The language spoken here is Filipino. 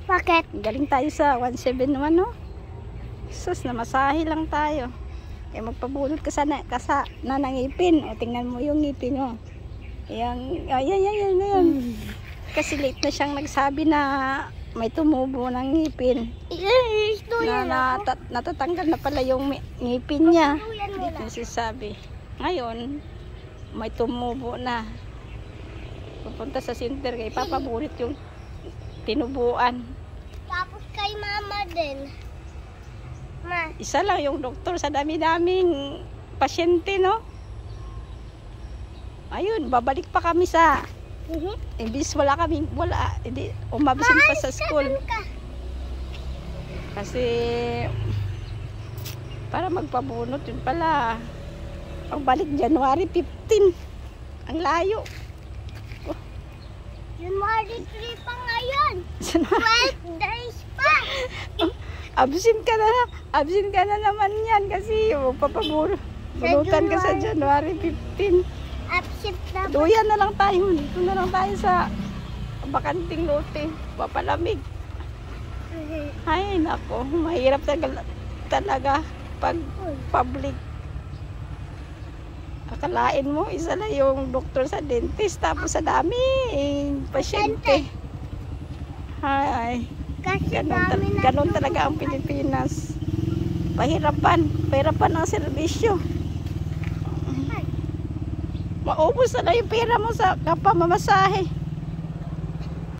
Bakit? Galing tayo sa 171, no? Sus, namasahe lang tayo. Kaya magpabulot ka sa nanangipin. O, tingnan mo yung ngipin mo. Ayan. Kasi late na siyang nagsabi na may tumubo ng ngipin. Natatanggal na pala yung ngipin niya. Dito nasisabi. Ngayon, may tumubo na. Pupunta sa center kay papabulit yung tinubuan. Tapos kay mama din. Ma. Isa lang yung doktor sa dami-daming pasyente, no? Ayun, babalik pa kami sa imbis wala, hindi, umabisin pa sa school. Kasi para magpabunot, yun pala. Pagbalik January 15. Ang layo. January 3 pa ngayon. 12 days pa. Absent ka na naman yan kasi papabunutan ka sa January 15. Absent na. Duyan na lang tayo. Dito na lang tayo sa bakanting lote. Papalamig. Ay, nako. Mahirap talaga pag public. Akalain mo, isa na yung doktor sa dentist. Tapos sa daming pasyente. Ay. Ganon talaga ang Pilipinas. Pahirapan ang serbisyo. Maubos na yung pera mo sa kapamamasahe.